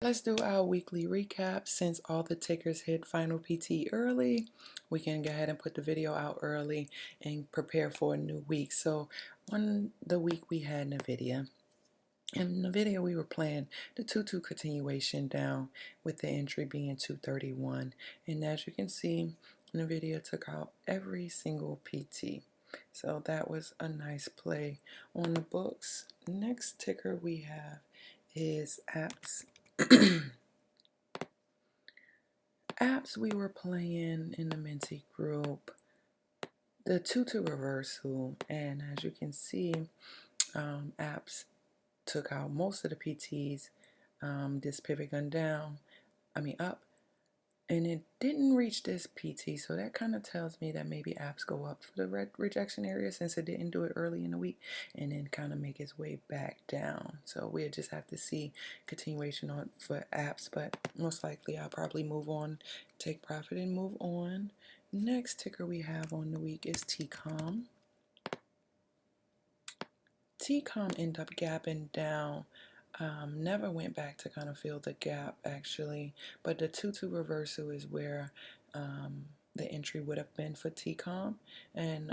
Let's do our weekly recap. Since all the tickers hit final PT early, we can go ahead and put the video out early and prepare for a new week. So on the week we had NVDA. In the video we were playing the 2-2 continuation down with the entry being 231. And as you can see, NVIDIA took out every single PT. So that was a nice play on the books. Next ticker we have is apps. Apps we were playing in the Mentee group, the 2-2 reversal, and as you can see, apps took out most of the PTs. This pivot gun up, and it didn't reach this PT, so that kind of tells me that maybe apps go up for the rejection area since it didn't do it early in the week, and then kind of make its way back down. So we'll just have to see continuation on for apps, but most likely I'll probably move on, take profit and move on. Next ticker we have on the week is TCOM. TCOM ended up gapping down. Never went back to kind of fill the gap actually, but the 2-2 reversal is where the entry would have been for TCOM, and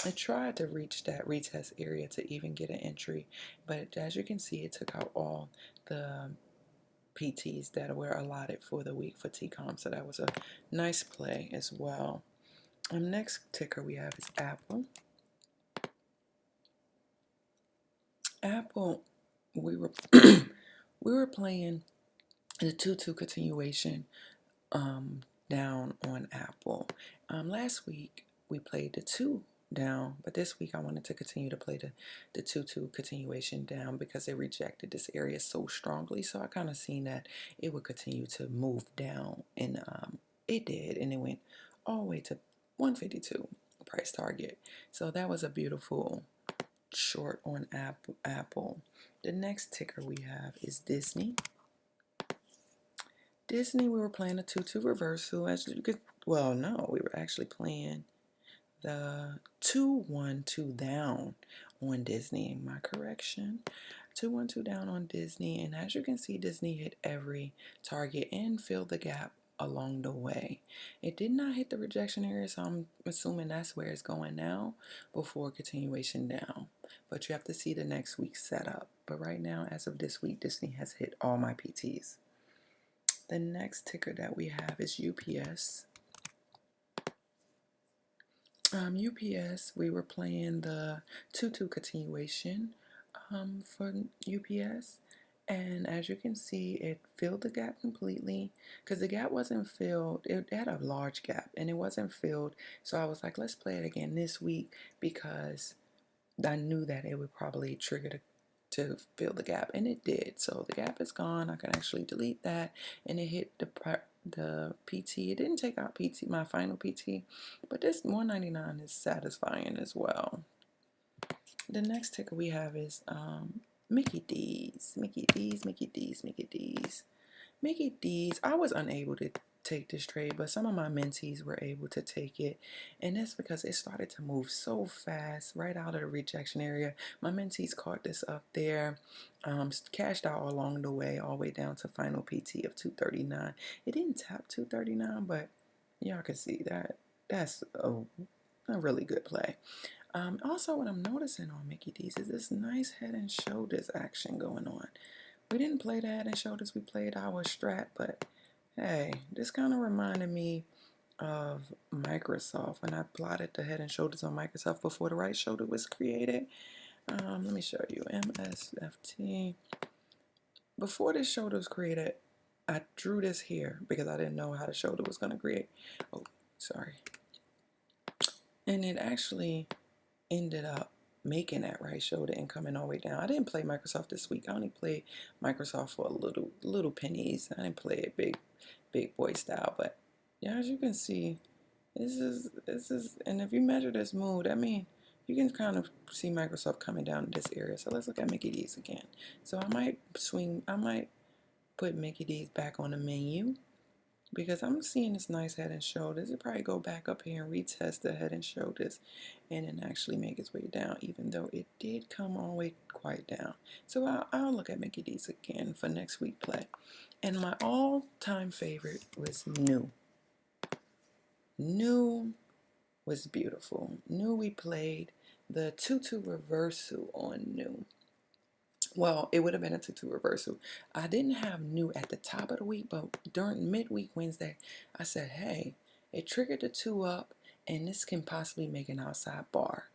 it tried to reach that retest area to even get an entry, but as you can see, it took out all the PTs that were allotted for the week for TCOM, so that was a nice play as well. Next ticker we have is Apple. Apple, we were playing the 2-2 continuation down on Apple. Last week we played the 2 down, but this week I wanted to continue to play the 2-2 continuation down because it rejected this area so strongly. So I kind of seen that it would continue to move down, and it did, and it went all the way to 152 price target. So that was a beautiful short on Apple. The next ticker we have is Disney. Disney, we were playing a 2-2 reversal. As you could, well, no, we were actually playing the 2-1-2 down on Disney. My correction, 2-1-2 down on Disney, and as you can see, Disney hit every target and filled the gap along the way. It did not hit the rejection area, so I'm assuming that's where it's going now before continuation down. But you have to see the next week's setup. But right now, as of this week, Disney has hit all my PTs. The next ticker that we have is UPS. UPS, we were playing the 2-2 continuation for UPS. And as you can see, it filled the gap completely because the gap wasn't filled. It had a large gap and it wasn't filled. So I was like, let's play it again this week because I knew that it would probably trigger to fill the gap, and it did. So the gap is gone. I can actually delete that, and it hit the PT. It didn't take out PT, my final PT, but this 199 is satisfying as well. The next ticker we have is Mickey D's. Mickey D's, Mickey D's, Mickey D's. Mickey D's, I was unable to take this trade, but some of my mentees were able to take it, and that's because it started to move so fast right out of the rejection area. My mentees caught this up there, cashed out along the way, all the way down to final PT of 239. It didn't tap 239, but y'all can see that that's a really good play. Also, what I'm noticing on Mickey D's is this nice head and shoulders action going on. We didn't play the head and shoulders, we played our STRAT, but hey, this kind of reminded me of Microsoft when I plotted the head and shoulders on Microsoft before the right shoulder was created. Let me show you, MSFT. Before this shoulder was created, I drew this here because I didn't know how the shoulder was going to create. Oh, sorry. And it actually ended up making that right shoulder and coming all the way down. I didn't play Microsoft this week. I only played Microsoft for a little pennies. I didn't play it big boy style, but yeah, as you can see, this is, and if you measure this move, I mean, you can kind of see Microsoft coming down in this area. So let's look at Mickey D's again. So I might put Mickey D's back on the menu because I'm seeing this nice head and shoulders. It'll probably go back up here and retest the head and shoulders and then actually make its way down, even though it did come all the way quite down. So I'll look at Mickey D's again for next week play. And my all-time favorite was New. New was beautiful. New, we played the 2-2 reversal on New. Well, it would have been a 2-2 reversal. I didn't have New at the top of the week, but during midweek Wednesday, I said, hey, it triggered the 2 up, and this can possibly make an outside bar.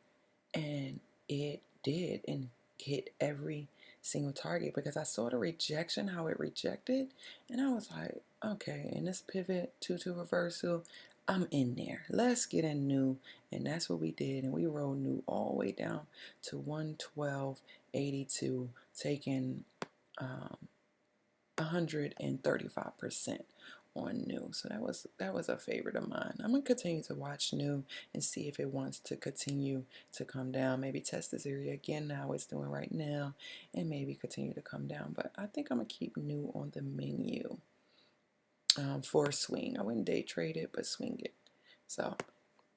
And it did, and hit every single target because I saw the rejection, how it rejected, and I was like, okay, in this pivot 2-2 reversal, I'm in there. Let's get in New, and that's what we did, and we rolled New all the way down to 112.82, taking 135% on New. So that was a favorite of mine. I'm gonna continue to watch New and see if it wants to continue to come down. Maybe test this area again, how it's doing right now, and maybe continue to come down. But I think I'm gonna keep New on the menu for a swing. I wouldn't day trade it, but swing it. So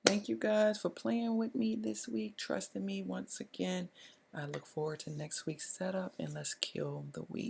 thank you guys for playing with me this week, trusting me once again. I look forward to next week's setup, and let's kill the week.